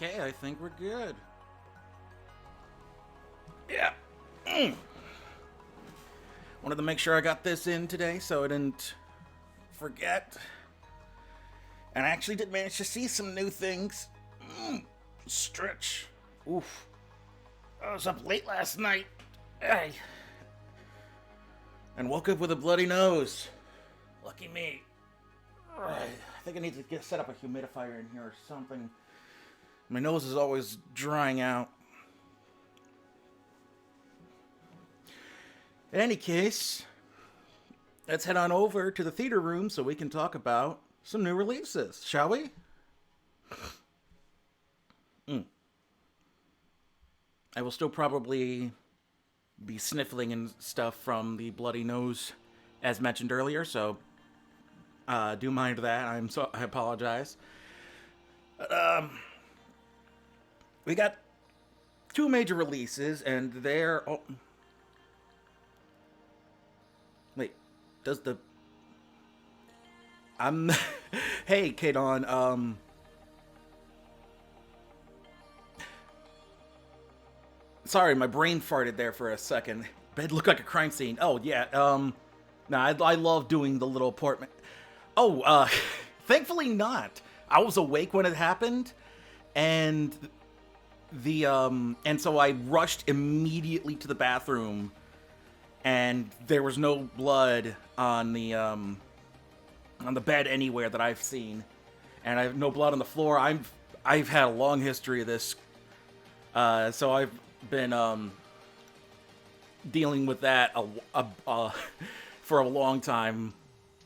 Okay, I think we're good. Yeah. Wanted to make sure I got this in today so I didn't forget. And I actually did manage to see some new things. Stretch. Oof. I was up late last night. Ay. And woke up with a bloody nose. Lucky me. I think I need to set up a humidifier in here or something. My nose is always drying out. In any case, let's head on over to the theater room so we can talk about some new releases, shall we? I will still probably be sniffling and stuff from the bloody nose, as mentioned earlier, so do mind that. I apologize. We got two major releases, and they're... Oh, wait, does the... I'm... Hey, Kadon, Sorry, my brain farted there for a second. It looked like a crime scene. Oh, yeah, I love doing the little portman... Oh, thankfully not. I was awake when it happened, and so I rushed immediately to the bathroom, and there was no blood on the bed anywhere that I've seen, and I have no blood on the floor. I've had a long history of this, so I've been dealing with that for a long time,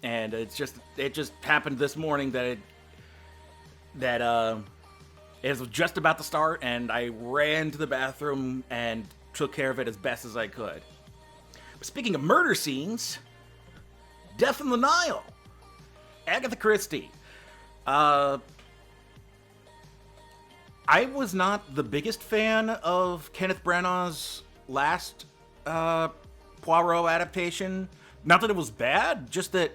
and it just happened this morning that it was just about to start, and I ran to the bathroom and took care of it as best as I could. But speaking of murder scenes, Death in the Nile, Agatha Christie. I was not the biggest fan of Kenneth Branagh's last Poirot adaptation. Not that it was bad, just that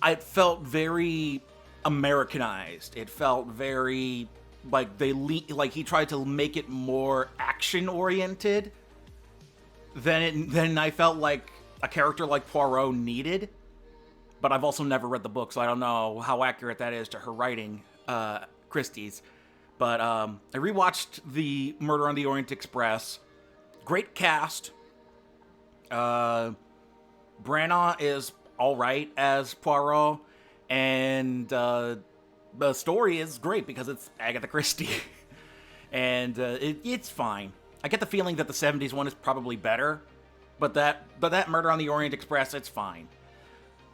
it felt very Americanized. It felt very like he tried to make it more action oriented than I felt like a character like Poirot needed. But I've also never read the book, so I don't know how accurate that is to her writing, Christie's. But I rewatched the Murder on the Orient Express. Great cast. Branagh is all right as Poirot, and the story is great because it's Agatha Christie, and it's fine. I get the feeling that the '70s one is probably better, but that Murder on the Orient Express, it's fine.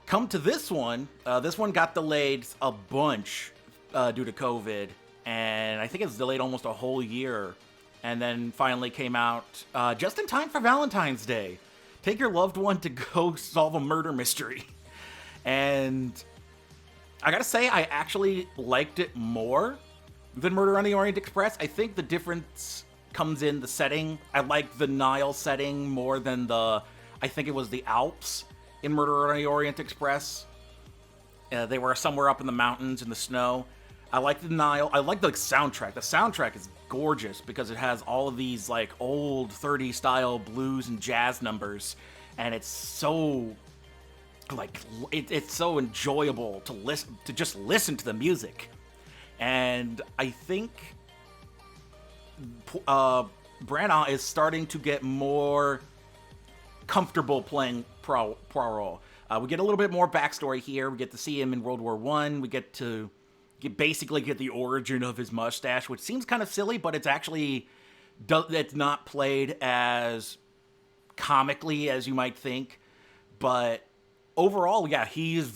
Come to this one got delayed a bunch due to COVID, and I think it was delayed almost a whole year, and then finally came out just in time for Valentine's Day. Take your loved one to go solve a murder mystery. And I gotta say, I actually liked it more than Murder on the Orient Express. I think the difference comes in the setting. I liked the Nile setting more than I think it was the Alps in Murder on the Orient Express. They were somewhere up in the mountains in the snow. I like the Nile. I like the soundtrack. The soundtrack is gorgeous because it has all of these like old 30s style blues and jazz numbers, and it's so like it's so enjoyable to just listen to the music. And I think Branagh is starting to get more comfortable playing Poirot. We get a little bit more backstory here. We get to see him in World War One. We get to basically get the origin of his mustache, which seems kind of silly, but it's not played as comically as you might think. But overall, yeah, he's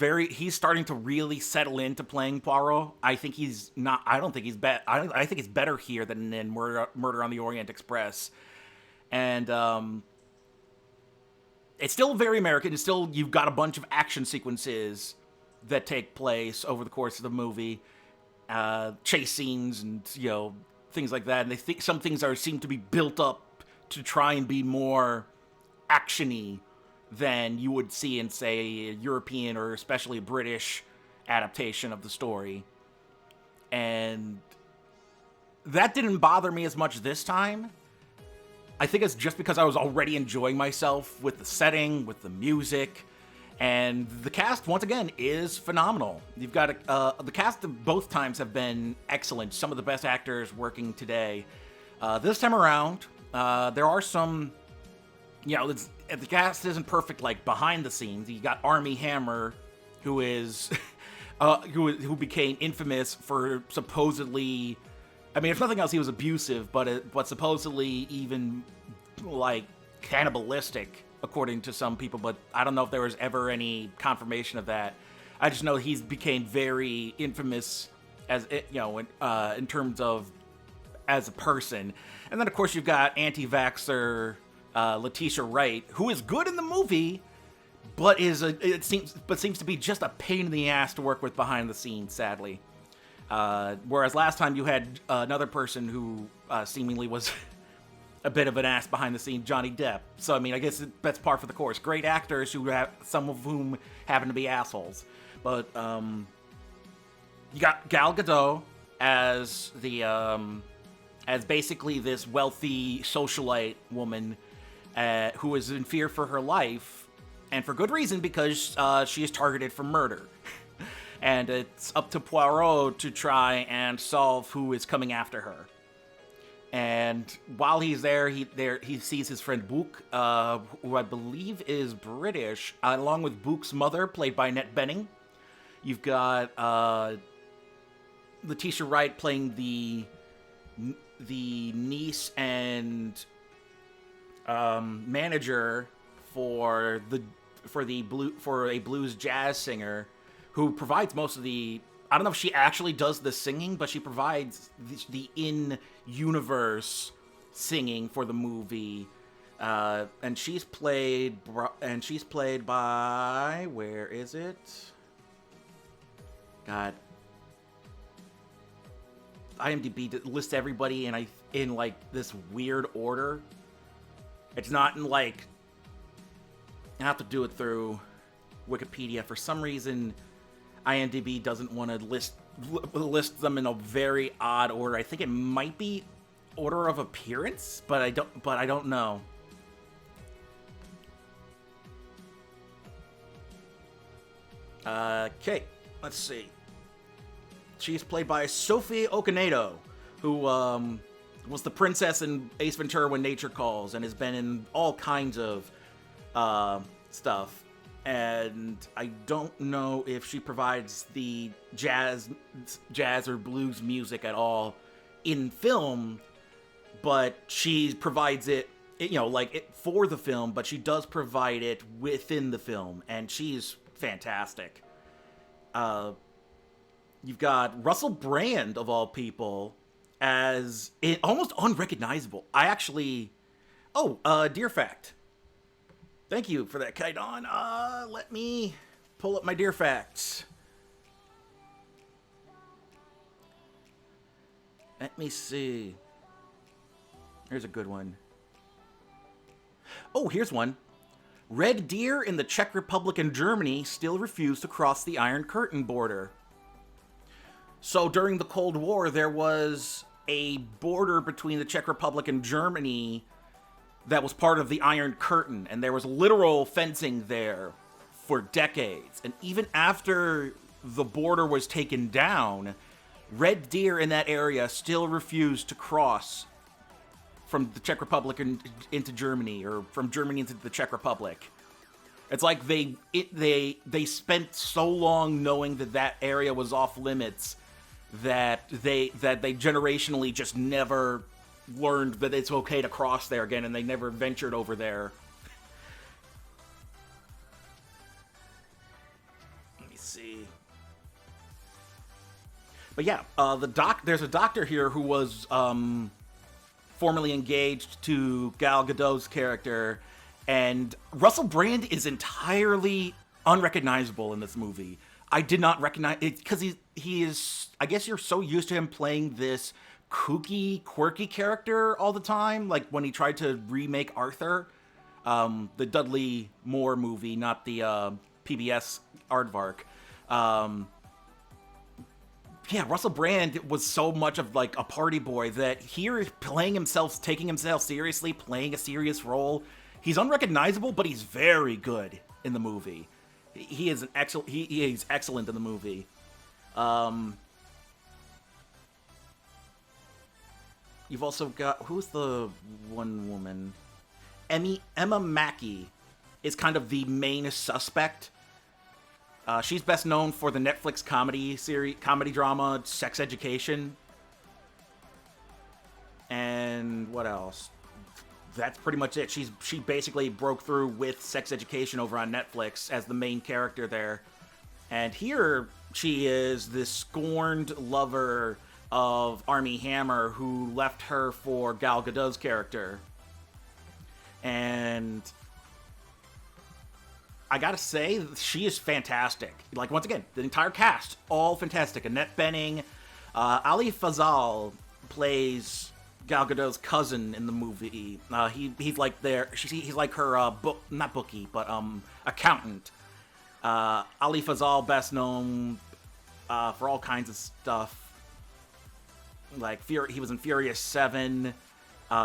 starting to really settle into playing Poirot. I think he's not. I don't think he's bad. I think he's better here than in Murder on the Orient Express, and it's still very American. It's still, you've got a bunch of action sequences that take place over the course of the movie, chase scenes and things like that. And they think some things seem to be built up to try and be more actiony than you would see in, say, a European or especially a British adaptation of the story. And that didn't bother me as much this time. I think it's just because I was already enjoying myself with the setting, with the music, and the cast, once again, is phenomenal. You've got the cast of both times have been excellent. Some of the best actors working today. This time around, there are some, the cast isn't perfect, like behind the scenes. You got Armie Hammer, who is, who became infamous for supposedly, I mean, if nothing else, he was abusive, but supposedly even like cannibalistic, according to some people. But I don't know if there was ever any confirmation of that. I just know he's became very infamous as in terms of as a person. And then of course you've got anti-vaxxer Letitia Wright, who is good in the movie, but seems to be just a pain in the ass to work with behind the scenes, sadly. Whereas last time you had another person who seemingly was a bit of an ass behind the scenes, Johnny Depp. So I mean, I guess that's par for the course. Great actors who have some of whom happen to be assholes. But you got Gal Gadot as the as basically this wealthy socialite woman who is in fear for her life, and for good reason, because she is targeted for murder. And it's up to Poirot to try and solve who is coming after her. And while he's there, he sees his friend Book, who I believe is British, along with Book's mother, played by Annette Bening. You've got Letitia Wright playing the niece and manager for a blues jazz singer, who provides most of the, I don't know if she actually does the singing, but she provides the in-universe singing for the movie. And she's played by, where is it? God. IMDb lists everybody in like this weird order. It's not in like, I have to do it through Wikipedia. For some reason, IMDb doesn't want to list them in a very odd order. I think it might be order of appearance, but I don't know. Okay, let's see. She's played by Sophie Okonedo, who was the princess in Ace Ventura: When Nature Calls, and has been in all kinds of stuff. And I don't know if she provides the jazz or blues music at all in film, but she provides it for the film, but she does provide it within the film, and she's fantastic. You've got Russell Brand, of all people, as almost unrecognizable. Dear Fact. Thank you for that, Kaidon. Let me pull up my Dear Facts. Let me see. Here's a good one. Oh, here's one. Red deer in the Czech Republic and Germany still refuse to cross the Iron Curtain border. So during the Cold War, there was a border between the Czech Republic and Germany that was part of the Iron Curtain, and there was literal fencing there for decades. And even after the border was taken down, red deer in that area still refused to cross from the Czech Republic into Germany, or from Germany into the Czech Republic. It's like they spent so long knowing that area was off limits that they generationally just never learned that it's okay to cross there again, and they never ventured over there. Let me see. But yeah, there's a doctor here who was formerly engaged to Gal Gadot's character, and Russell Brand is entirely unrecognizable in this movie. I did not recognize it because he is. I guess you're so used to him playing this kooky, quirky character all the time. Like when he tried to remake Arthur, the Dudley Moore movie, not the PBS Aardvark. yeah, Russell Brand was so much of like a party boy that here playing himself, taking himself seriously, playing a serious role, he's unrecognizable, but he's very good in the movie. He is an excellent. He's excellent in the movie. You've also got, who's the one woman? Emma Mackey is kind of the main suspect. She's best known for the Netflix comedy drama Sex Education. And what else? That's pretty much it. She basically broke through with Sex Education over on Netflix as the main character there. And here she is this scorned lover of Armie Hammer who left her for Gal Gadot's character. And I gotta say, she is fantastic. Like, once again, the entire cast, all fantastic. Annette Bening, Ali Fazal plays Gal Gadot's cousin in the movie. He's like he's like her not bookie, but accountant. Ali Fazal, best known for all kinds of stuff. Like he was in Furious 7.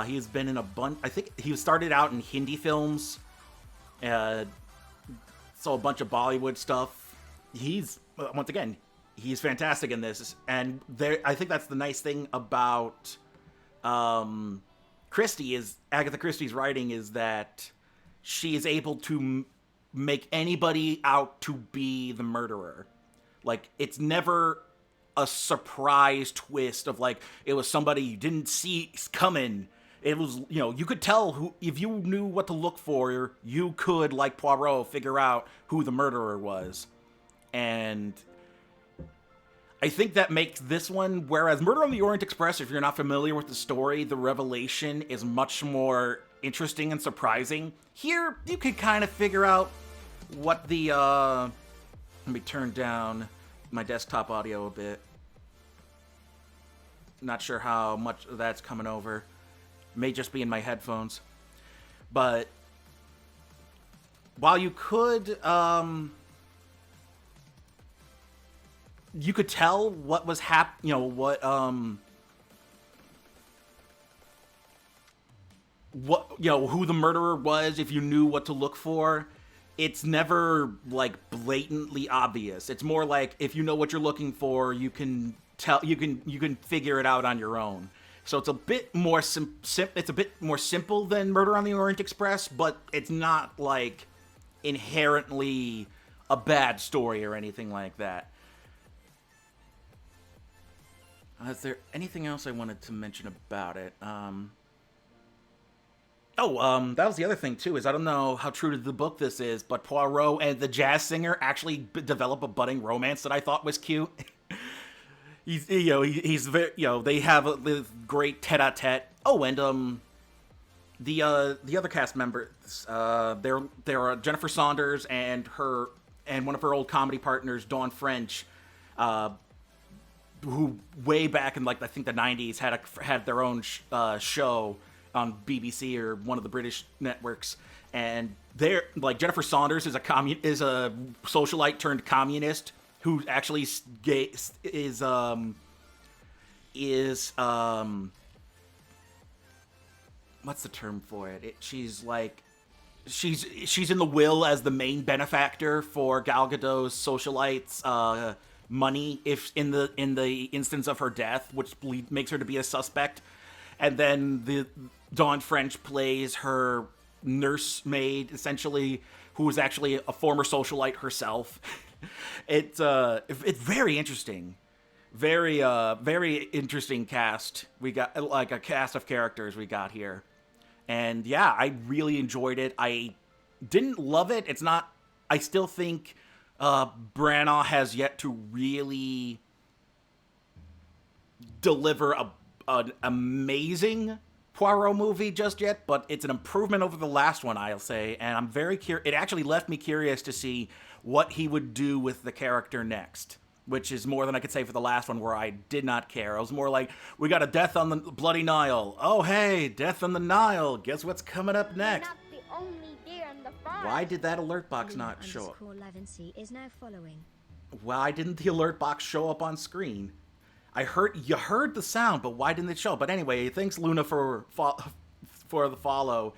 He's been in a bunch. I think he started out in Hindi films. So a bunch of Bollywood stuff. He's once again, he's fantastic in this, and I think that's the nice thing about Christie is Agatha Christie's writing is that she is able to make anybody out to be the murderer. Like, it's never a surprise twist of like it was somebody you didn't see coming. It was, you could tell who, if you knew what to look for, you could, like Poirot, figure out who the murderer was. And I think that makes this one, whereas Murder on the Orient Express, if you're not familiar with the story, the revelation is much more interesting and surprising. Here, you can kind of figure out what the, let me turn down my desktop audio a bit. Not sure how much of that's coming over. May just be in my headphones. But while you could tell what was who the murderer was if you knew what to look for. It's never like blatantly obvious. It's more like if you know what you're looking for, you can tell, you can figure it out on your own. So it's a bit more it's a bit more simple than Murder on the Orient Express, but it's not like inherently a bad story or anything like that. Is there anything else I wanted to mention about it? That was the other thing too. Is I don't know how true to the book this is, but Poirot and the jazz singer actually develop a budding romance that I thought was cute. He's very, they have a great tete-a-tete. Oh, and the other cast members, there are Jennifer Saunders and one of her old comedy partners, Dawn French, who way back in like I think the 90s had their own show on BBC or one of the British networks, and they're like Jennifer Saunders is a socialite turned communist who actually is what's the term for it? She's in the will as the main benefactor for Gal Gadot's socialites money if in the instance of her death, which makes her to be a suspect. And then the Dawn French plays her nursemaid, essentially, who is actually a former socialite herself. It's very interesting. Very interesting cast. We got like a cast of characters we got here. And yeah, I really enjoyed it. I didn't love it. It's not, I still think Branagh has yet to really deliver an amazing Poirot movie just yet, but it's an improvement over the last one, I'll say, and I'm very curious. It actually left me curious to see what he would do with the character next, which is more than I could say for the last one, where I did not care. I was more like, we got a death on the bloody Nile. Oh, hey, death on the Nile. Guess what's coming up next? Why did that alert box not show up? Is now following. Why didn't the alert box show up on screen? You heard the sound, but why didn't it show? But anyway, thanks Luna for the follow.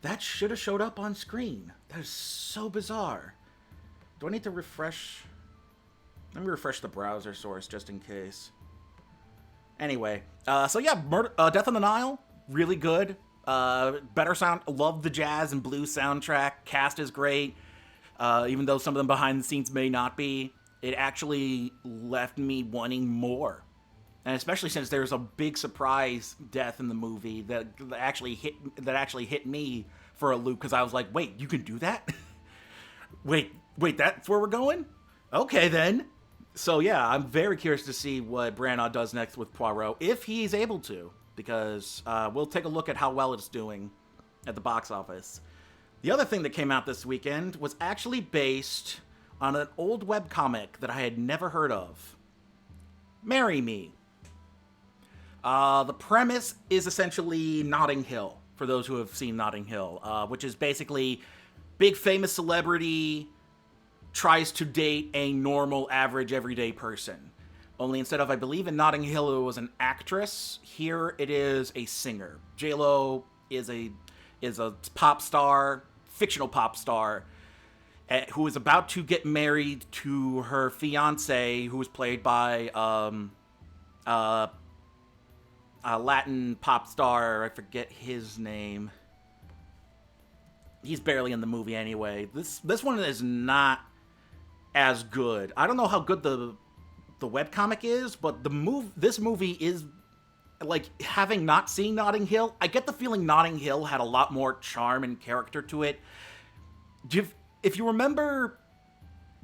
That should have showed up on screen. That is so bizarre. Do I need to refresh? Let me refresh the browser source just in case. Anyway, so yeah, Death on the Nile, really good. Better sound. Love the jazz and blues soundtrack. Cast is great. Even though some of them behind the scenes may not be, it actually left me wanting more. And especially since there's a big surprise death in the movie that actually hit me for a loop, because I was like, wait, you can do that? wait, that's where we're going? Okay then. So yeah, I'm very curious to see what Branagh does next with Poirot, if he's able to, because we'll take a look at how well it's doing at the box office. The other thing that came out this weekend was actually based on an old webcomic that I had never heard of. Marry Me. The premise is essentially Notting Hill, for those who have seen Notting Hill, which is basically big famous celebrity tries to date a normal, average, everyday person. Only instead of, I believe in Notting Hill it was an actress, here it is a singer. J-Lo is a pop star, fictional pop star, who is about to get married to her fiancé, who is played by a Latin pop star. I forget his name. He's barely in the movie anyway. This one is not as good. I don't know how good the webcomic is, but this movie is, like, having not seen Notting Hill, I get the feeling Notting Hill had a lot more charm and character to it. If you remember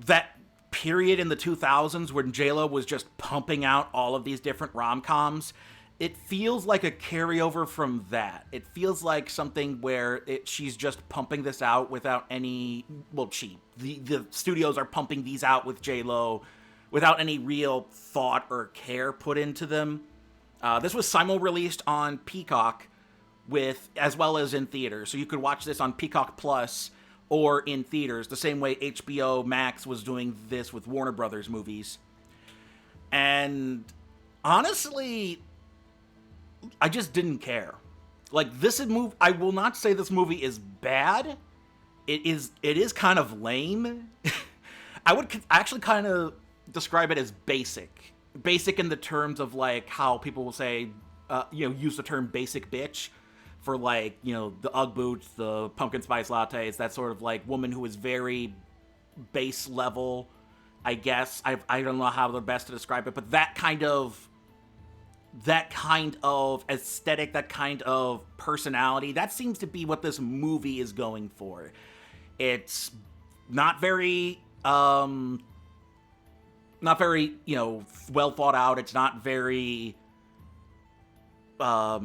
that period in the 2000s when J-Lo was just pumping out all of these different rom-coms, it feels like a carryover from that. It feels like something where she's just pumping this out without any... Well, the studios are pumping these out with J-Lo without any real thought or care put into them. This was simul-released on Peacock as well as in theaters. So you could watch this on Peacock Plus or in theaters, the same way HBO Max was doing this with Warner Brothers movies. And honestly, I just didn't care. Like, this movie, I will not say this movie is bad. It is kind of lame. I would actually kind of describe it as basic. Basic in the terms of, like, how people will say, use the term basic bitch for, like, the Ugg boots, the pumpkin spice lattes, that sort of, like, woman who is very base level, I guess. I don't know how the best to describe it, but that kind of aesthetic, that kind of personality, that seems to be what this movie is going for. It's not very, well thought out. It's not very, there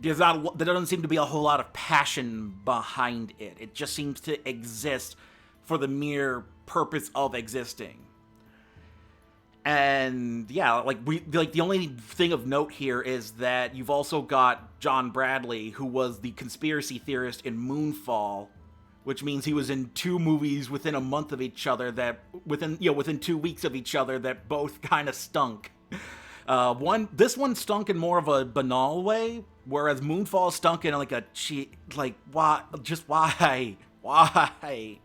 doesn't seem to be a whole lot of passion behind it. It just seems to exist for the mere purpose of existing. And yeah, the only thing of note here is that you've also got John Bradley, who was the conspiracy theorist in Moonfall, which means he was in two movies within a month of each other within 2 weeks of each other that both kind of stunk. This one stunk in more of a banal way, whereas Moonfall stunk in why?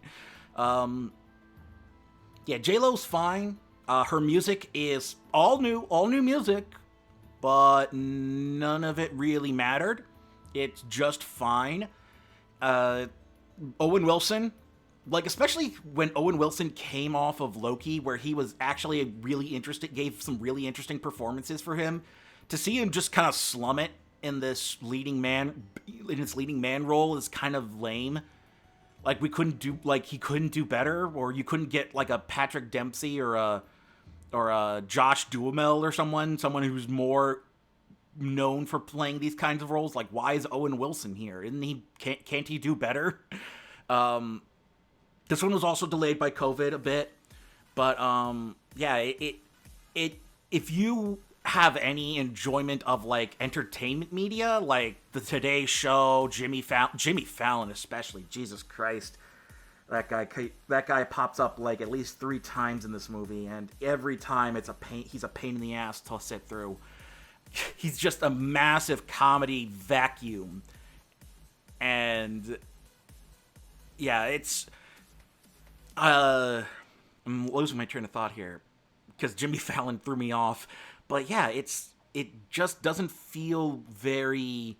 Yeah, J-Lo's fine. Her music is all new music, but none of it really mattered. It's just fine. Owen Wilson, especially when Owen Wilson came off of Loki, where he was actually gave some really interesting performances for him, to see him just kind of slum it in his leading man role is kind of lame. Like, he couldn't do better, or you couldn't get like a Patrick Dempsey or a Josh Duhamel or someone who's more known for playing these kinds of roles. Like, why is Owen Wilson here? Can't he do better? This one was also delayed by COVID a bit, but if you have any enjoyment of like entertainment media, like the Today Show, Jimmy Fallon especially, Jesus Christ, That guy pops up like at least 3 times in this movie, and every time it's a pain. He's a pain in the ass to sit through. He's just a massive comedy vacuum, and yeah, it's. I'm losing my train of thought here because Jimmy Fallon threw me off, but yeah, it just doesn't feel very.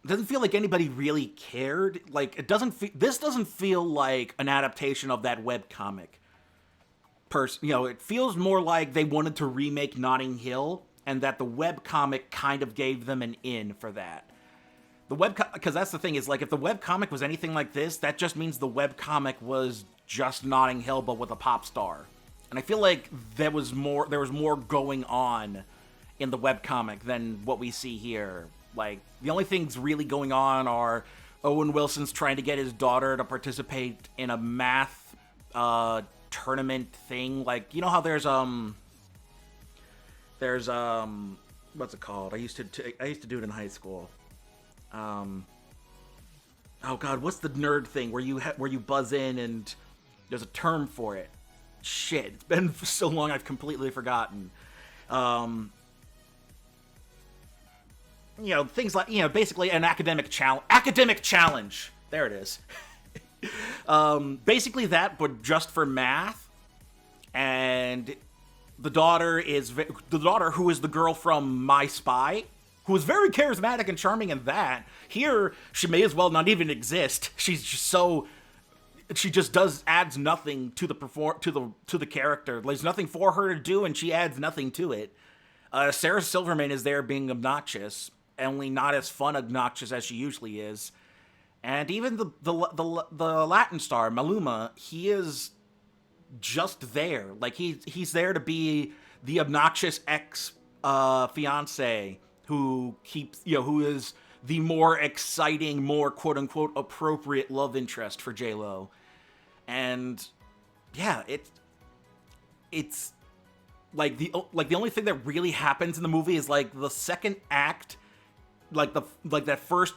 It doesn't feel like anybody really cared. Like this doesn't feel like an adaptation of that webcomic. It feels more like they wanted to remake Notting Hill, and that the webcomic kind of gave them an in for that. Because that's the thing, is like if the webcomic was anything like this, that just means the webcomic was just Notting Hill but with a pop star. And I feel like there was more going on in the webcomic than what we see here. Like, the only things really going on are Owen Wilson's trying to get his daughter to participate in a math tournament thing. Like, you know how there's what's it called? I used to do it in high school. Oh god, what's the nerd thing where you buzz in and there's a term for it? Shit, it's been so long I've completely forgotten. Things like, basically an academic challenge. There it is. Basically that, but just for math. And the daughter, who is the girl from My Spy, who is very charismatic and charming in that. Here, she may as well not even exist. She's just she just adds nothing to the character. There's nothing for her to do, and she adds nothing to it. Sarah Silverman is there being obnoxious, only not as fun obnoxious as she usually is. And even the Latin star, Maluma, he is just there. Like, he's there to be the obnoxious fiance who is the more exciting, more quote unquote appropriate love interest for J-Lo. And yeah, it's like the only thing that really happens in the movie is like the second act, that first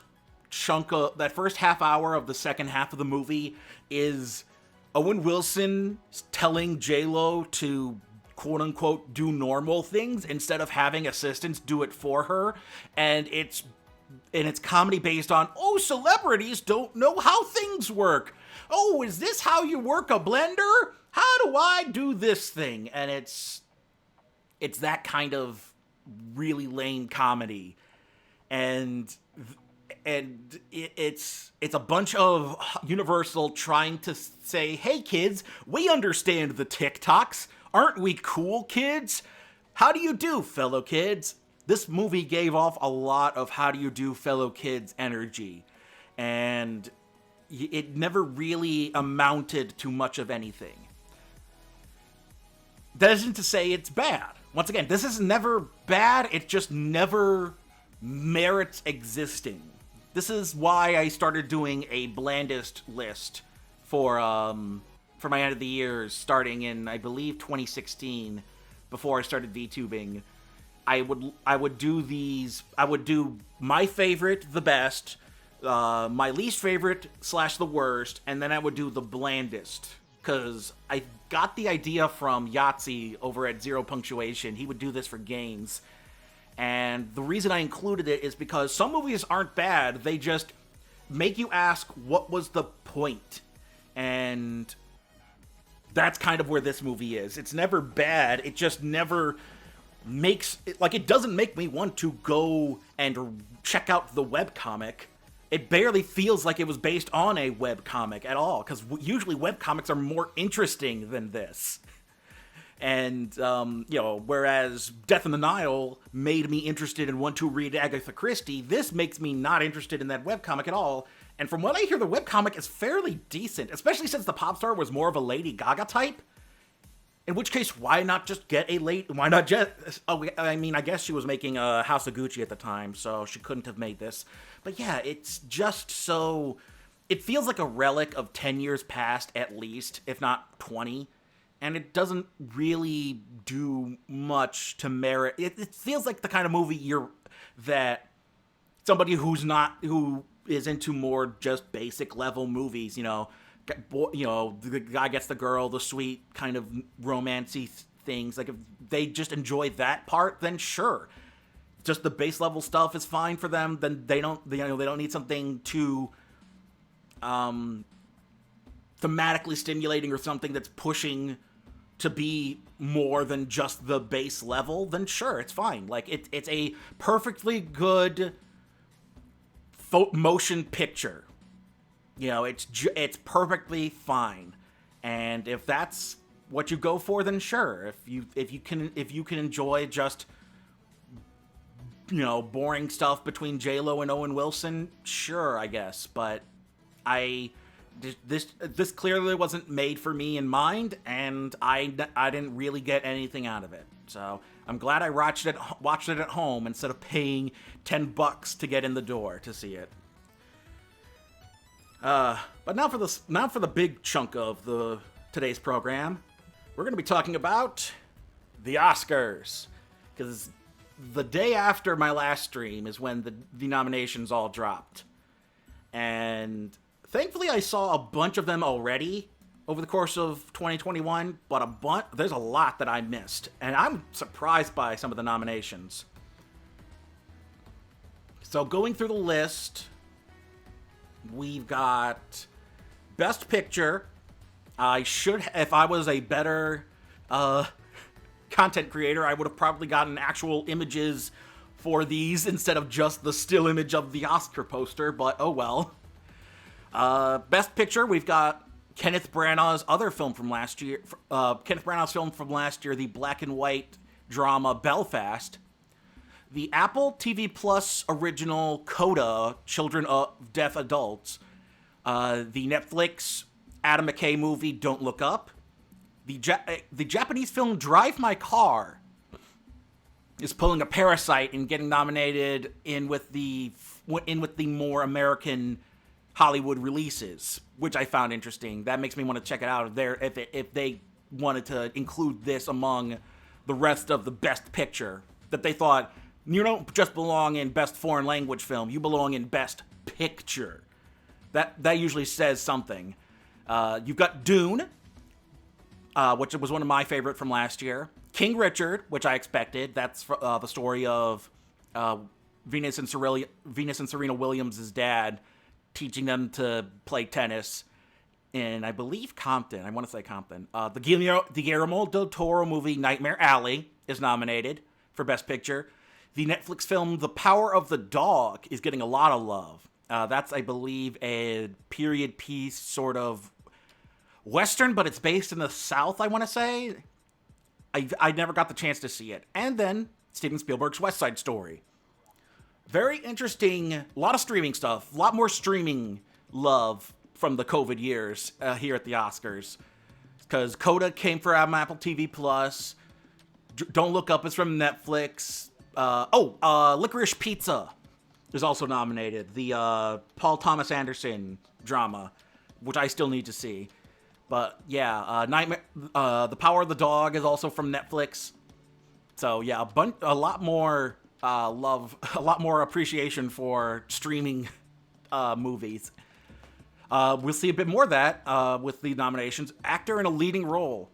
half hour of the second half of the movie is Owen Wilson telling J-Lo to quote unquote do normal things instead of having assistants do it for her, and it's comedy based on, oh, celebrities don't know how things work. Oh, is this how you work a blender? How do I do this thing? And it's that kind of really lame comedy. And it's a bunch of Universal trying to say, hey kids, we understand the TikToks. Aren't we cool, kids? How do you do, fellow kids? This movie gave off a lot of how do you do, fellow kids energy. And it never really amounted to much of anything. That isn't to say it's bad. Once again, this is never bad. It just never merits existing. This is why I started doing a blandest list for my end of the years, starting in, I believe, 2016, before I started VTubing. I would do my favorite, the best, my least favorite / the worst, and then I would do the blandest. Because I got the idea from Yahtzee over at Zero Punctuation. He would do this for games. And the reason I included it is because some movies aren't bad. They just make you ask, what was the point? And that's kind of where this movie is. It's never bad. It just never makes... it doesn't make me want to go and check out the webcomic. It barely feels like it was based on a webcomic at all, because usually webcomics are more interesting than this. And, whereas Death in the Nile made me interested and want to read Agatha Christie, this makes me not interested in that webcomic at all. And from what I hear, the webcomic is fairly decent, especially since the pop star was more of a Lady Gaga type. In which case, why not just get why not just... Oh, I mean, I guess she was making House of Gucci at the time, so she couldn't have made this. But yeah, it's just so... It feels like a relic of 10 years past, at least, if not 20. And it doesn't really do much to merit... It feels like the kind of movie that somebody who is into more just basic level movies, the guy gets the girl, the sweet kind of romancy things. Like if they just enjoy that part, then sure. Just the base level stuff is fine for them. Then they don't need something too thematically stimulating or something that's pushing to be more than just the base level. Then sure, it's fine. Like it's a perfectly good motion picture. It's perfectly fine. And if that's what you go for, then sure. If you can enjoy just boring stuff between J-Lo and Owen Wilson, sure, I guess. But this clearly wasn't made for me in mind, and I didn't really get anything out of it. So I'm glad I watched it at home instead of paying $10 to get in the door to see it. But now for the big chunk of today's program, we're going to be talking about the Oscars, because the day after my last stream is when the nominations all dropped, and thankfully I saw a bunch of them already over the course of 2021, but there's a lot that I missed, and I'm surprised by some of the nominations. So going through the list, we've got Best Picture. If I was a better content creator, I would have probably gotten actual images for these instead of just the still image of the Oscar poster, but oh well. Best Picture, we've got Kenneth Branagh's other film from last year. The black and white drama Belfast. The Apple TV Plus original Coda, Children of Deaf Adults. The Netflix Adam McKay movie Don't Look Up. The Japanese film Drive My Car is pulling a Parasite and getting nominated in with the more American Hollywood releases, which I found interesting. That makes me want to check it out if they wanted to include this among the rest of the Best Picture, that they thought, you don't just belong in Best Foreign Language Film, you belong in Best Picture. That usually says something. You've got Dune, which was one of my favorite from last year. King Richard, which I expected. That's the story of Venus and Serena Williams' dad teaching them to play tennis in, I believe, Compton. I want to say Compton. The Guillermo del Toro movie Nightmare Alley is nominated for Best Picture. The Netflix film The Power of the Dog is getting a lot of love. That's, I believe, a period piece sort of Western, but it's based in the South, I want to say. I never got the chance to see it. And then Steven Spielberg's West Side Story. Very interesting, a lot of streaming stuff, a lot more streaming love from the COVID years here at the Oscars. Because Coda came from Apple TV Plus. Don't Look Up is from Netflix. Licorice Pizza is also nominated. The Paul Thomas Anderson drama, which I still need to see. But yeah, The Power of the Dog is also from Netflix. So yeah, a lot more love, a lot more appreciation for streaming movies. We'll see a bit more of that with the nominations. Actor in a leading role.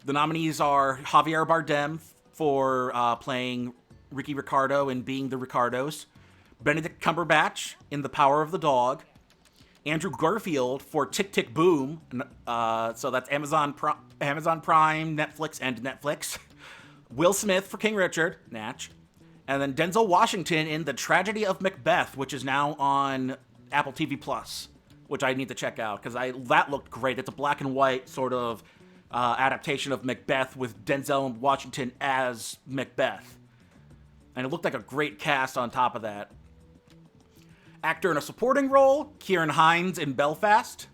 The nominees are Javier Bardem for playing Ricky Ricardo in Being the Ricardos, Benedict Cumberbatch in The Power of the Dog, Andrew Garfield for Tick Tick Boom, so that's Amazon Prime, Netflix, and Netflix. Will Smith for King Richard, Natch. And then Denzel Washington in The Tragedy of Macbeth, which is now on Apple TV Plus, which I need to check out, because that looked great. It's a black and white sort of adaptation of Macbeth with Denzel Washington as Macbeth. And it looked like a great cast on top of that. Actor in a supporting role, Kieran Hines in Belfast.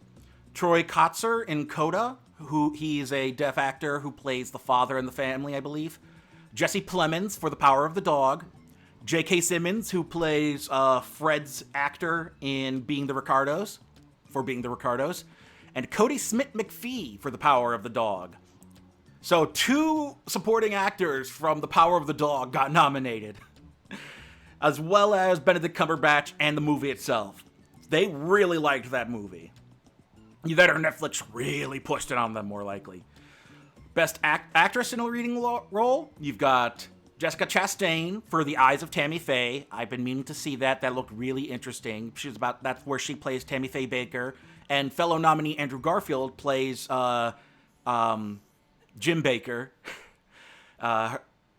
Troy Kotzer in Coda, he's a deaf actor who plays the father in the family, I believe. Jesse Plemons for The Power of the Dog. J.K. Simmons, who plays Fred's actor in Being the Ricardos, and Cody Smith-McPhee for The Power of the Dog. So 2 supporting actors from The Power of the Dog got nominated, as well as Benedict Cumberbatch and the movie itself. They really liked that movie. Either Netflix really pushed it on them, more likely. Best actress in a leading role, you've got Jessica Chastain for The Eyes of Tammy Faye. I've been meaning to see that. That looked really interesting. That's where she plays Tammy Faye Baker. And fellow nominee Andrew Garfield plays Jim Baker.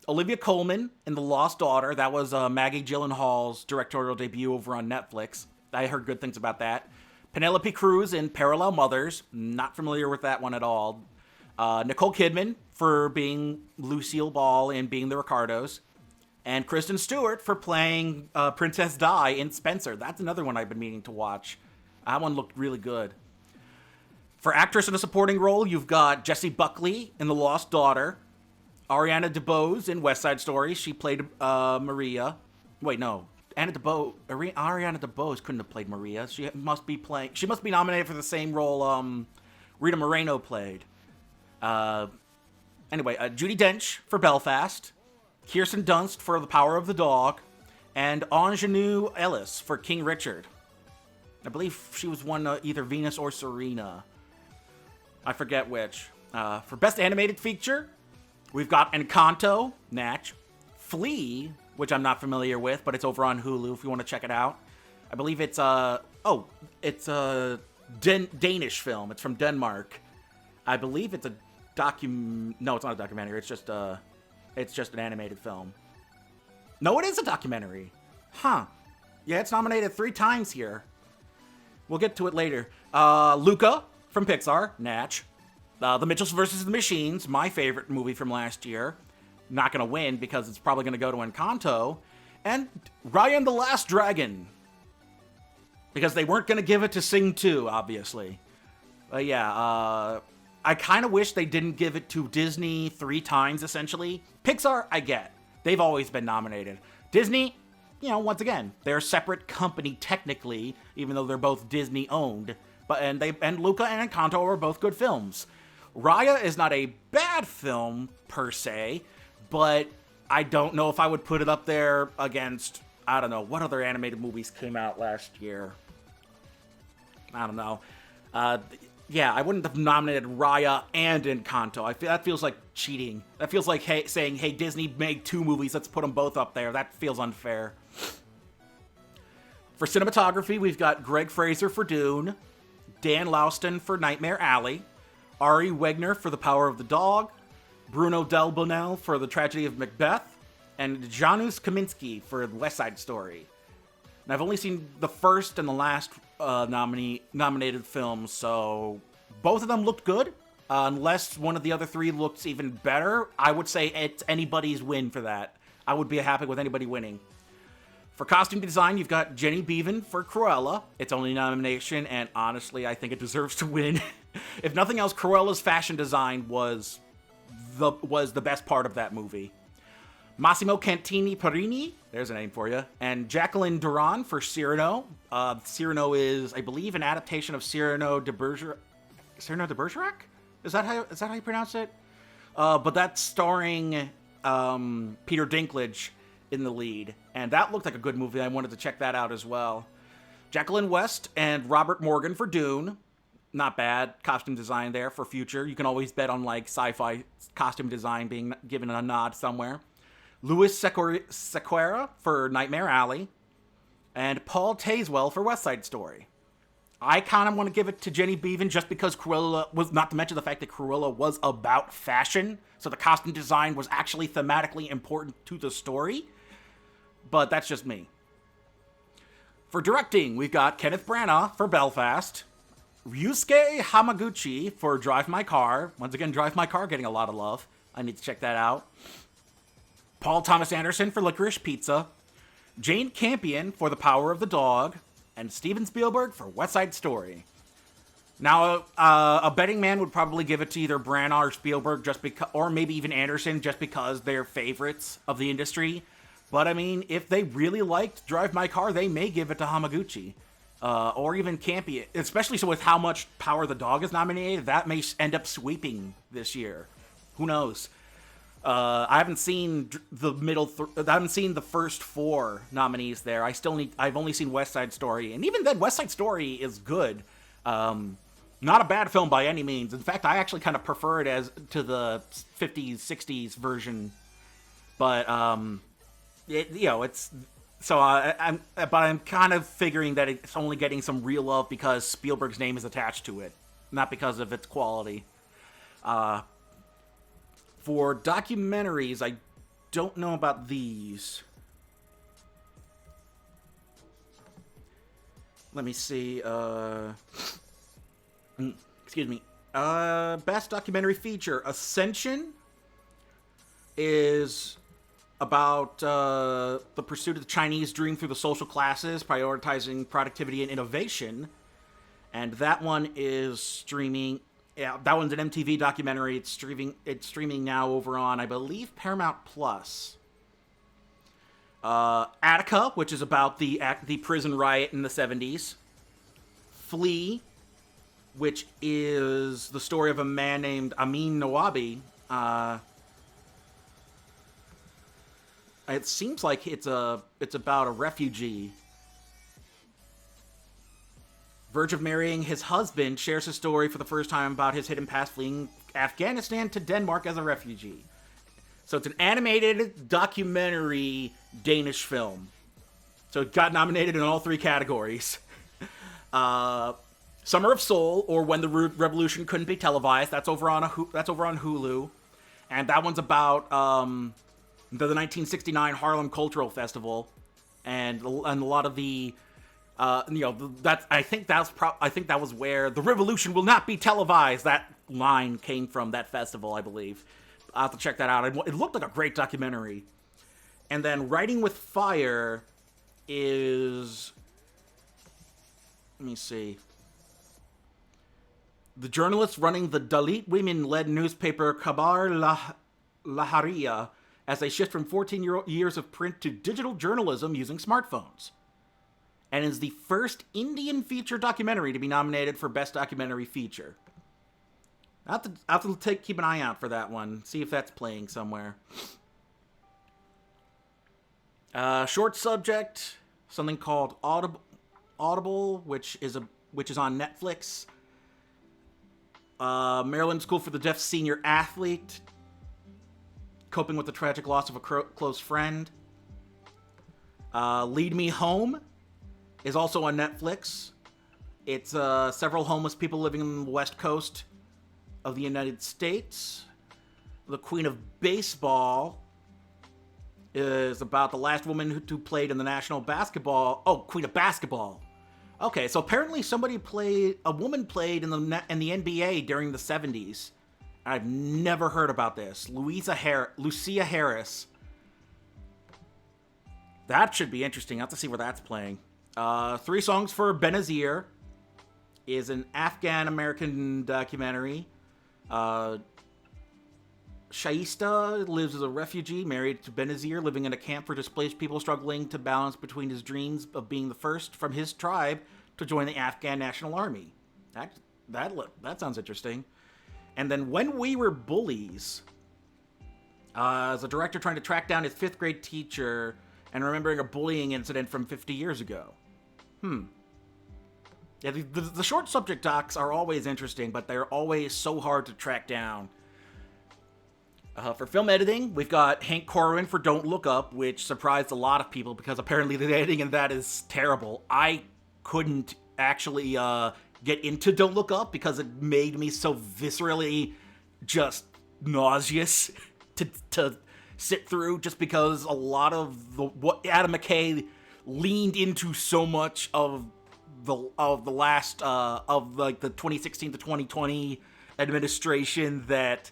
Olivia Colman in The Lost Daughter. That was Maggie Gyllenhaal's directorial debut over on Netflix. I heard good things about that. Penelope Cruz in Parallel Mothers. Not familiar with that one at all. Nicole Kidman for being Lucille Ball in Being the Ricardos. And Kristen Stewart for playing Princess Di in Spencer. That's another one I've been meaning to watch. That one looked really good. For actress in a supporting role, you've got Jessie Buckley in The Lost Daughter. Ariana DeBose in West Side Story. She played Maria. Wait, no. Ariana DeBose couldn't have played Maria. She must be nominated for the same role Rita Moreno played. Anyway, Judi Dench for Belfast. Kirsten Dunst for The Power of the Dog. And Ingenue Ellis for King Richard. I believe she was one either Venus or Serena. I forget which. For Best Animated Feature, we've got Encanto, Natch. Flea, which I'm not familiar with, but it's over on Hulu if you want to check it out. I believe it's a Danish film. It's from Denmark. I believe it's a No, it's not a documentary. It's just an animated film. No, it is a documentary. Huh. Yeah, it's nominated 3 times here. We'll get to it later. Luca from Pixar, Natch. The Mitchells vs. the Machines, my favorite movie from last year. Not going to win because it's probably going to go to Encanto. And Raya and the Last Dragon. Because they weren't going to give it to Sing 2, obviously. But yeah, I kind of wish they didn't give it to Disney 3 times, essentially. Pixar, I get. They've always been nominated. Disney, once again, they're a separate company technically, even though they're both Disney-owned. And Luca and Encanto are both good films. Raya is not a bad film, per se, but I don't know if I would put it up there against, I don't know, what other animated movies came out last year? I don't know. Yeah, I wouldn't have nominated Raya and Encanto. That feels like cheating. That feels like saying, hey, Disney made 2 movies, let's put them both up there. That feels unfair. For cinematography, we've got Greg Fraser for Dune, Dan Louston for Nightmare Alley, Ari Wegner for The Power of the Dog, Bruno Del Bonell for The Tragedy of Macbeth, and Janusz Kaminski for West Side Story. And I've only seen the first and the last nominated films, so both of them looked good. Unless one of the other 3 looks even better, I would say it's anybody's win for that. I would be happy with anybody winning. For costume design, you've got Jenny Beavan for Cruella. Its only nomination, and honestly, I think it deserves to win. If nothing else, Cruella's fashion design was the best part of that movie. Massimo Cantini Perini, there's a name for you, and Jacqueline Duran for Cyrano. Cyrano is, I believe, an adaptation of Cyrano de Bergerac. Cyrano de Bergerac? Is that how you pronounce it? But that's starring Peter Dinklage in the lead, and that looked like a good movie. I wanted to check that out as well. Jacqueline West and Robert Morgan for Dune. Not bad. Costume design there for future. You can always bet on like sci-fi costume design being given a nod somewhere. Louis Sequeira for Nightmare Alley. And Paul Tazewell for West Side Story. I kind of want to give it to Jenny Beavan just because Cruella was, not to mention the fact that Cruella was about fashion, so the costume design was actually thematically important to the story. But that's just me. For directing, we've got Kenneth Branagh for Belfast, Ryusuke Hamaguchi for Drive My Car. Once again, Drive My Car getting a lot of love. I need to check that out. Paul Thomas Anderson for Licorice Pizza, Jane Campion for The Power of the Dog, and Steven Spielberg for West Side Story. Now, a betting man would probably give it to either Branagh or Spielberg, or maybe even Anderson, just because they're favorites of the industry. But I mean, if they really liked Drive My Car, they may give it to Hamaguchi. Or even Campion, especially so with how much Power of the Dog is nominated, that may end up sweeping this year. Who knows? I haven't seen I haven't seen the first 4 nominees there. I've only seen West Side Story, and even then, West Side Story is good. Not a bad film by any means. In fact, I actually kind of prefer it as to the 50s, 60s version. But it's so I'm kind of figuring that it's only getting some real love because Spielberg's name is attached to it, not because of its quality. For documentaries, I don't know about these. Let me see. Excuse me. Best documentary feature. Ascension is about the pursuit of the Chinese dream through the social classes, prioritizing productivity and innovation. And that one is streaming. Yeah, that one's an MTV documentary. It's streaming now over on, I believe, Paramount Plus. Attica, which is about the prison riot in the 70s. Flee, which is the story of a man named Amin Nawabi. It seems like it's about a refugee. Verge of marrying his husband, shares his story for the first time about his hidden past fleeing Afghanistan to Denmark as a refugee. So it's an animated documentary Danish film. So it got nominated in all 3 categories. Summer of Soul, or When the Revolution Couldn't Be Televised. That's over on Hulu, and that one's about the 1969 Harlem Cultural Festival, and a lot of the I think that was where the revolution will not be televised. That line came from that festival, I believe. I'll have to check that out. It looked like a great documentary. And then Writing with Fire is, let me see. The journalists running the Dalit women-led newspaper Khabar Lahariya as they shift from 14 years of print to digital journalism using smartphones. And is the first Indian feature documentary to be nominated for Best Documentary Feature. I'll have to keep an eye out for that one. See if that's playing somewhere. Short subject, something called Audible, which is on Netflix. Maryland School for the Deaf senior athlete coping with the tragic loss of a close friend. Lead Me Home is also on Netflix. It's several homeless people living on the West Coast of the United States. The Queen of Baseball is about the last woman who played in the National Basketball... Oh, Queen of Basketball. Okay, so apparently a woman played in the NBA during the 70s. I've never heard about this. Lucia Harris. That should be interesting. I'll have to see where that's playing. 3 Songs for Benazir is an Afghan-American documentary. Shaista lives as a refugee, married to Benazir, living in a camp for displaced people struggling to balance between his dreams of being the first from his tribe to join the Afghan National Army. That sounds interesting. And then When We Were Bullies, as a director trying to track down his 5th grade teacher and remembering a bullying incident from 50 years ago. Yeah, the short subject docs are always interesting, but they're always so hard to track down. For film editing, we've got Hank Corwin for Don't Look Up, which surprised a lot of people because apparently the editing in that is terrible. I couldn't actually get into Don't Look Up because it made me so viscerally just nauseous to sit through, just because a lot of what Adam McKay leaned into so much of the last of like the 2016 to 2020 administration, that,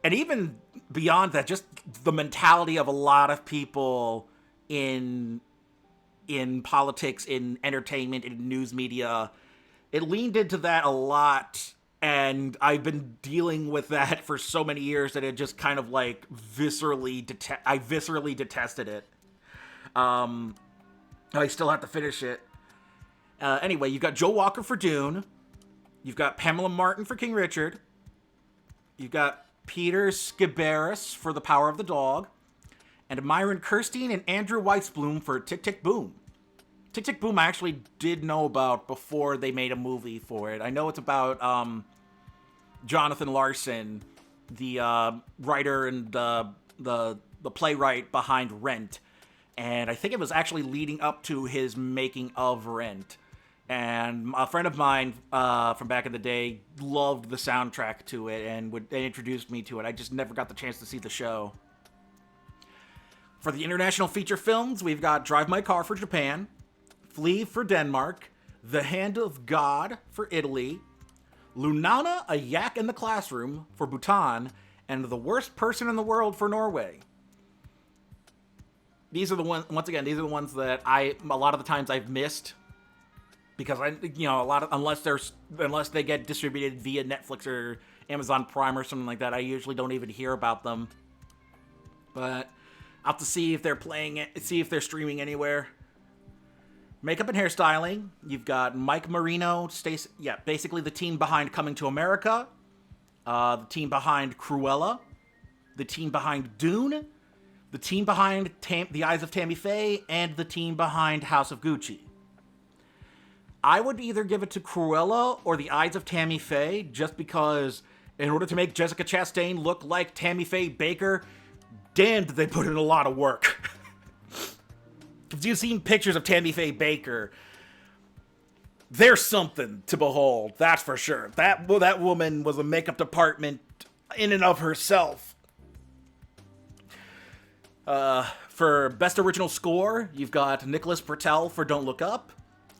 and even beyond that, just the mentality of a lot of people in politics, in entertainment, in news media. It leaned into that a lot, and I've been dealing with that for so many years that it just kind of like viscerally detested it. I still have to finish it. Anyway, you've got Joe Walker for Dune. You've got Pamela Martin for King Richard. You've got Peter Skibaris for The Power of the Dog. And Myron Kirstein and Andrew Weissblum for Tick, Tick, Boom. Tick Tick Boom I actually did know about before they made a movie for it. I know it's about Jonathan Larson, the writer and the playwright behind Rent. And I think it was actually leading up to his making of Rent. And a friend of mine from back in the day loved the soundtrack to it and introduced me to it. I just never got the chance to see the show. For the international feature films, we've got Drive My Car for Japan, Flee for Denmark, The Hand of God for Italy, Lunana, a Yak in the Classroom for Bhutan, and The Worst Person in the World for Norway. These are the ones, once again, these are the ones that a lot of the times I've missed because unless they get distributed via Netflix or Amazon Prime or something like that, I usually don't even hear about them. But I'll have to see if they're playing it, see if they're streaming anywhere. Makeup and hairstyling, you've got Mike Marino, basically the team behind Coming to America, the team behind Cruella, the team behind Dune, the team behind The Eyes of Tammy Faye, and the team behind House of Gucci. I would either give it to Cruella or The Eyes of Tammy Faye, just because in order to make Jessica Chastain look like Tammy Faye Baker, damn did they put in a lot of work. If you've seen pictures of Tammy Faye Baker, there's something to behold, that's for sure. That woman was a makeup department in and of herself. For Best Original Score, you've got Nicholas Britell for Don't Look Up,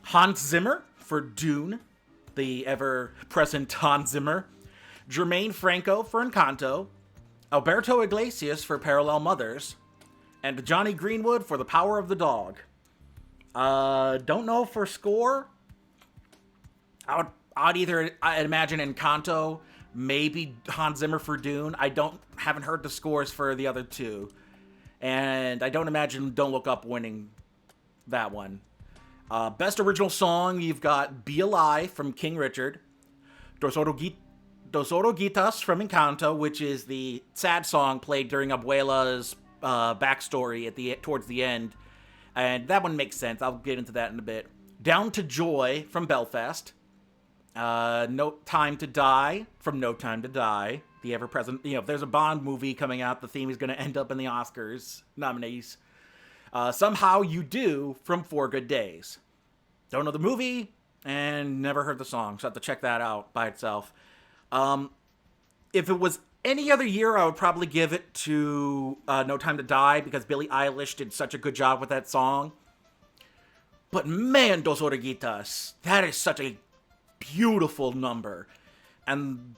Hans Zimmer for Dune, the ever-present Hans Zimmer, Jermaine Franco for Encanto, Alberto Iglesias for Parallel Mothers, and Johnny Greenwood for The Power of the Dog. Don't know for score. I'd imagine Encanto, maybe Hans Zimmer for Dune. Haven't heard the scores for the other two. And I don't imagine Don't Look Up winning that one. Best Original Song, you've got Be Alive from King Richard, Dos Oruguitas from Encanto, which is the sad song played during Abuela's backstory towards the end, and that one makes sense. I'll get into that in a bit. Down to Joy from Belfast, No Time to Die from No Time to Die, the ever-present, if there's a Bond movie coming out, the theme is going to end up in the Oscars nominees. Somehow You Do from Four Good Days. Don't know the movie and never heard the song, so I have to check that out by itself. If it was any other year, I would probably give it to No Time to Die because Billie Eilish did such a good job with that song. But man, Dos Oruguitas, that is such a beautiful number. And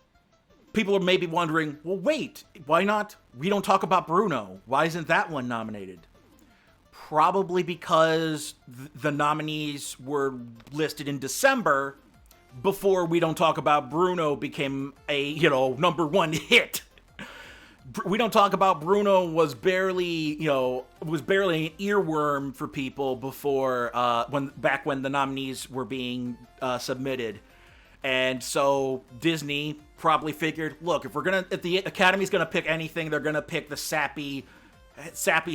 people are maybe wondering, well, wait, why not? We Don't Talk About Bruno. Why isn't that one nominated? Probably because the nominees were listed in December before We Don't Talk About Bruno became a, number one hit. We Don't Talk About Bruno was barely an earworm for people before, back when the nominees were being submitted. And so Disney probably figured, look, if the Academy's gonna pick anything, they're gonna pick the sappy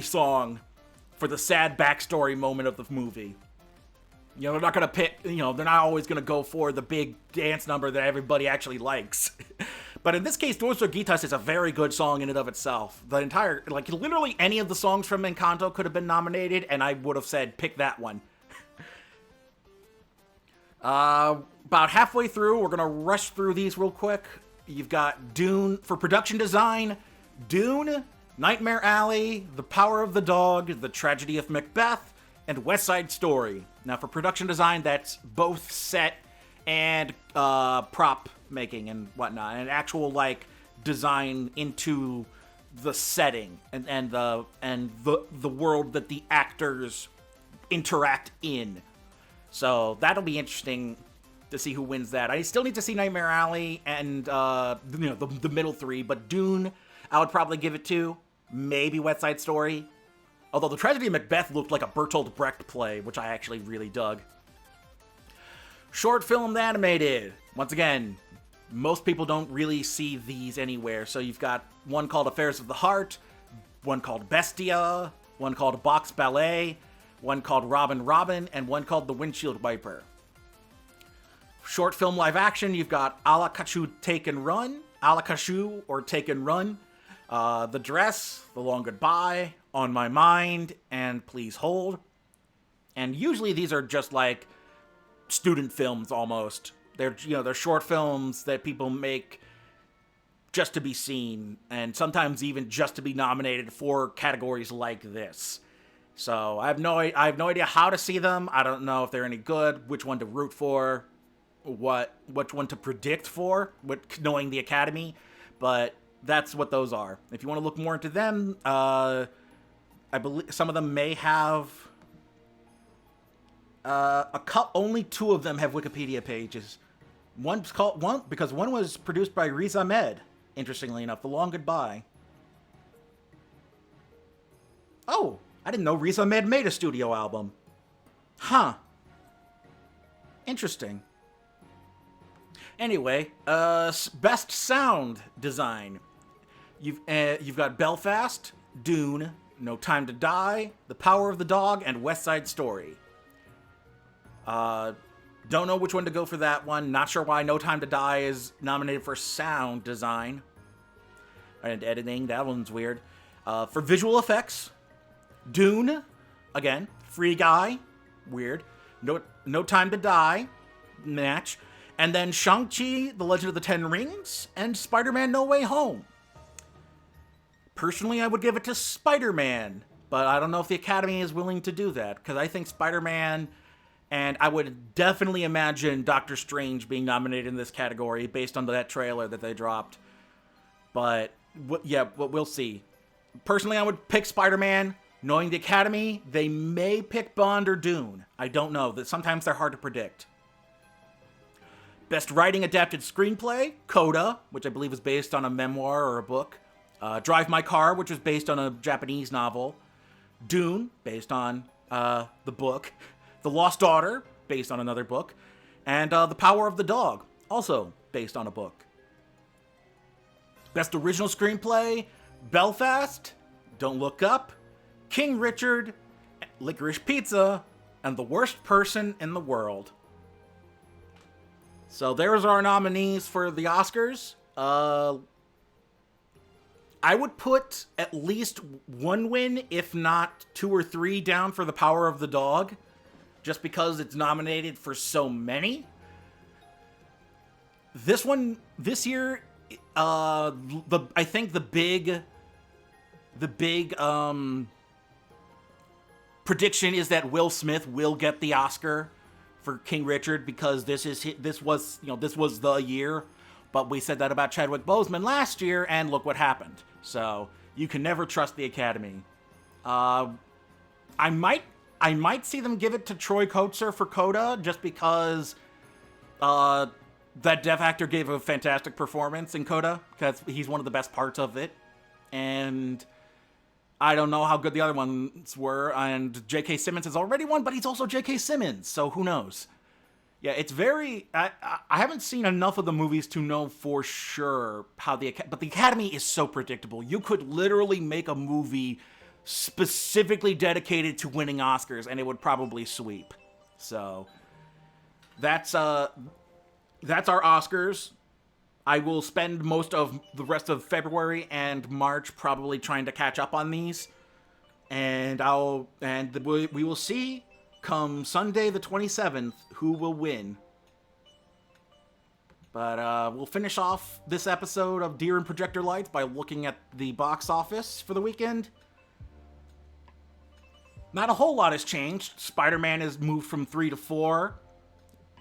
song for the sad backstory moment of the movie. They're not gonna pick, they're not always gonna go for the big dance number that everybody actually likes. But in this case, Dos Oruguitas is a very good song in and of itself. The entire, literally any of the songs from Encanto could have been nominated, and I would have said, pick that one. About halfway through, we're gonna rush through these real quick. You've got Dune for production design, Dune, Nightmare Alley, The Power of the Dog, The Tragedy of Macbeth, and West Side Story. Now for production design, that's both set and prop making and whatnot, and actual design into the setting and the world that the actors interact in. So that'll be interesting to see who wins that. I still need to see Nightmare Alley and the middle three, but Dune I would probably give it to. Maybe West Side Story. Although The Tragedy of Macbeth looked like a Bertolt Brecht play, which I actually really dug. Short film animated. Once again, most people don't really see these anywhere. So you've got one called Affairs of the Heart, one called Bestia, one called Box Ballet, one called Robin Robin, and one called The Windshield Wiper. Short film live action, you've got Ala Kachu Take and Run, Ala Kachu or Take and Run, The Dress, The Long Goodbye, On My Mind, and Please Hold. And usually these are just like student films almost. They're short films that people make just to be seen, and sometimes even just to be nominated for categories like this. So I have no idea how to see them. I don't know if they're any good, which one to root for, which one to predict for, knowing the Academy, but that's what those are. If you want to look more into them, I believe some of them may have only 2 of them have Wikipedia pages. Because one was produced by Riz Ahmed, interestingly enough, The Long Goodbye. Oh, I didn't know Riz Ahmed made a studio album. Huh. Interesting. Anyway, best sound design. You've got Belfast, Dune, No Time to Die, The Power of the Dog, and West Side Story. Don't know which one to go for that one. Not sure why No Time to Die is nominated for sound design. And editing, that one's weird. For visual effects, Dune, again. Free Guy, weird. No Time to Die, match. And then Shang-Chi, The Legend of the Ten Rings, and Spider-Man No Way Home. Personally, I would give it to Spider-Man, but I don't know if the Academy is willing to do that, because I think Spider-Man, and I would definitely imagine Doctor Strange being nominated in this category based on that trailer that they dropped. But, we'll see. Personally, I would pick Spider-Man. Knowing the Academy, they may pick Bond or Dune. I don't know. Sometimes they're hard to predict. Best Writing Adapted Screenplay, Coda, which I believe was based on a memoir or a book. Drive My Car, which was based on a Japanese novel. Dune, based on the book. The Lost Daughter, based on another book. And The Power of the Dog, also based on a book. Best Original Screenplay, Belfast, Don't Look Up, King Richard, Licorice Pizza, and The Worst Person in the World. So there's our nominees for the Oscars. I would put at least one win, if not 2 or 3, down for The Power of the Dog, just because it's nominated for so many. This year, I think the big prediction is that Will Smith will get the Oscar for King Richard, because this was the year. But we said that about Chadwick Boseman last year, and look what happened. So you can never trust the Academy. I might see them give it to Troy Kotsur for Coda, just because that deaf actor gave a fantastic performance in Coda, because he's one of the best parts of it. And I don't know how good the other ones were, and J.K. Simmons has already won, but he's also J.K. Simmons, so who knows? Yeah, it's very... I haven't seen enough of the movies to know for sure how but the Academy is so predictable. You could literally make a movie specifically dedicated to winning Oscars, and it would probably sweep. So, that's our Oscars. I will spend most of the rest of February and March probably trying to catch up on these, and we will see come Sunday the 27th who will win. But we'll finish off this episode of Deer and Projector Lights by looking at the box office for the weekend. Not a whole lot has changed. Spider-Man has moved from 3 to 4.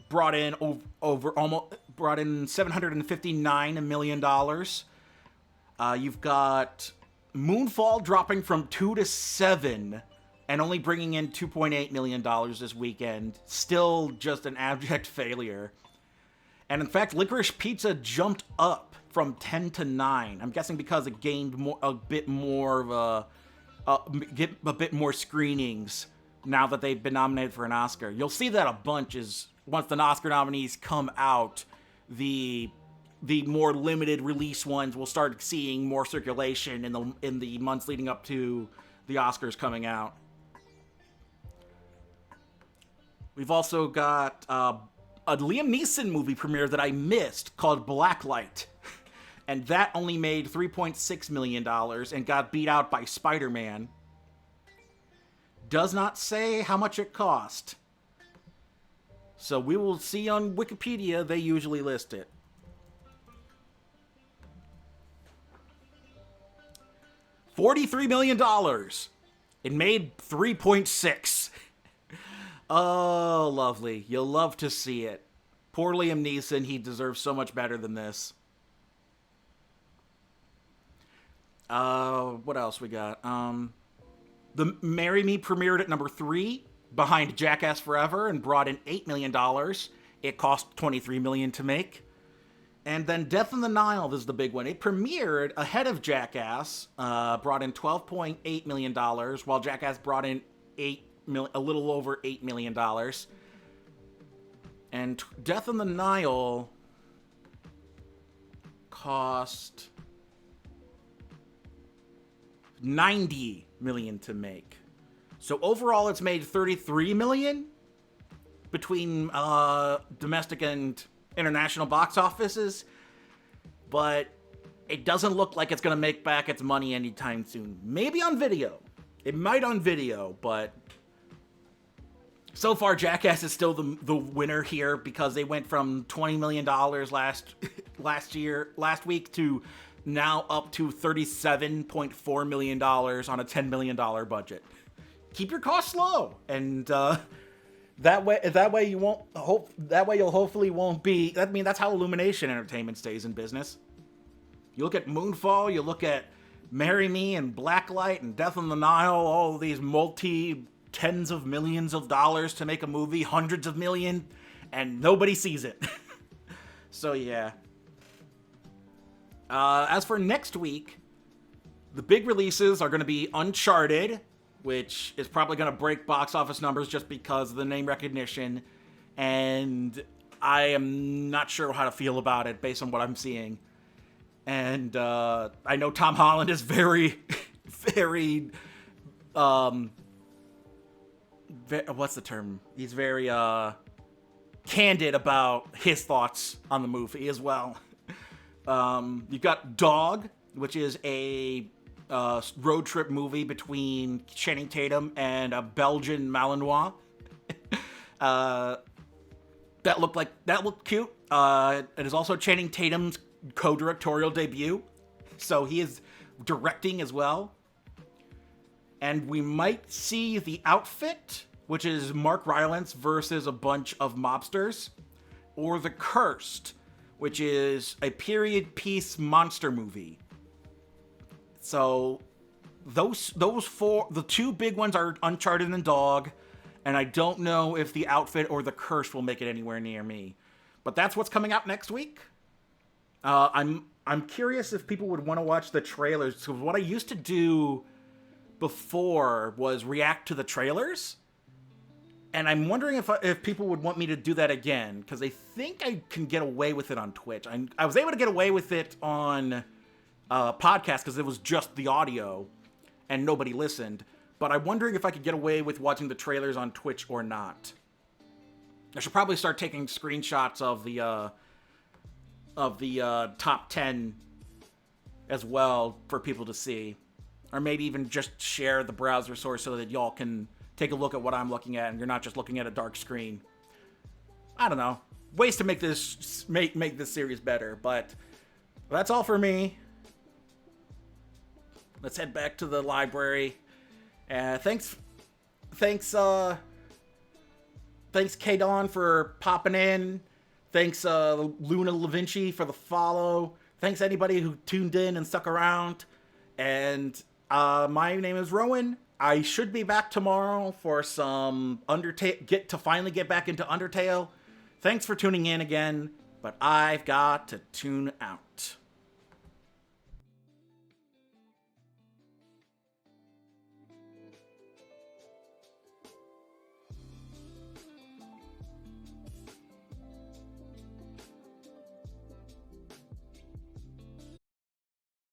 Brought in $759 million. You've got Moonfall dropping from 2 to 7 and only bringing in $2.8 million this weekend. Still just an abject failure. And in fact, Licorice Pizza jumped up from 10 to 9. I'm guessing because it gained a bit more screenings now that they've been nominated for an Oscar. You'll see that a bunch once the Oscar nominees come out, the more limited release ones will start seeing more circulation in the months leading up to the Oscars coming out. We've also got a Liam Neeson movie premiere that I missed called Blacklight. And that only made $3.6 million and got beat out by Spider-Man. Does not say how much it cost. So we will see on Wikipedia, they usually list it. $43 million. It made 3.6. Oh, lovely. You'll love to see it. Poor Liam Neeson, he deserves so much better than this. What else we got? The Marry Me premiered at number 3, behind Jackass Forever, and brought in $8 million. It cost $23 million to make. And then Death on the Nile is the big one. It premiered ahead of Jackass, brought in $12.8 million, while Jackass brought in a little over $8 million. And Death on the Nile cost $90 million to make. So overall, it's made $33 million between domestic and international box offices, but it doesn't look like it's going to make back its money anytime soon. Maybe on video. It might on video, but so far Jackass is still the winner here because they went from $20 million last week to now up to $37.4 million on a $10 million budget. Keep your costs low, and that way you won't hope. That way you'll hopefully won't be. I mean, that's how Illumination Entertainment stays in business. You look at Moonfall, you look at Marry Me and Blacklight and Death on the Nile. All these tens of millions of dollars to make a movie, hundreds of million, and nobody sees it. So yeah. As for next week, the big releases are going to be Uncharted, which is probably going to break box office numbers just because of the name recognition, and I am not sure how to feel about it based on what I'm seeing. And I know Tom Holland is very, very, what's the term? He's very candid about his thoughts on the movie as well. You've got Dog, which is a road trip movie between Channing Tatum and a Belgian Malinois. That looked cute. It is also Channing Tatum's co-directorial debut, so he is directing as well. And we might see The Outfit, which is Mark Rylance versus a bunch of mobsters, or The Cursed, which is a period piece monster movie. So those four, the two big ones are Uncharted and Dog, and I don't know if The Outfit or The Curse will make it anywhere near me. But that's what's coming out next week. I'm curious if people would want to watch the trailers, because what I used to do before was react to the trailers, and I'm wondering if people would want me to do that again, because I think I can get away with it on Twitch. I was able to get away with it on podcast because it was just the audio and nobody listened, but I'm wondering if I could get away with watching the trailers on Twitch or not. I should probably start taking screenshots of the top 10 as well for people to see, or maybe even just share the browser source so that y'all can take a look at what I'm looking at and you're not just looking at a dark screen. I don't know, ways to make this make this series better, but that's all for me. Let's head back to the library. Thanks, K-Don for popping in. Thanks, Luna LaVinci for the follow. Thanks, anybody who tuned in and stuck around. And my name is Rowan. I should be back tomorrow for some finally get back into Undertale. Thanks for tuning in again, but I've got to tune out.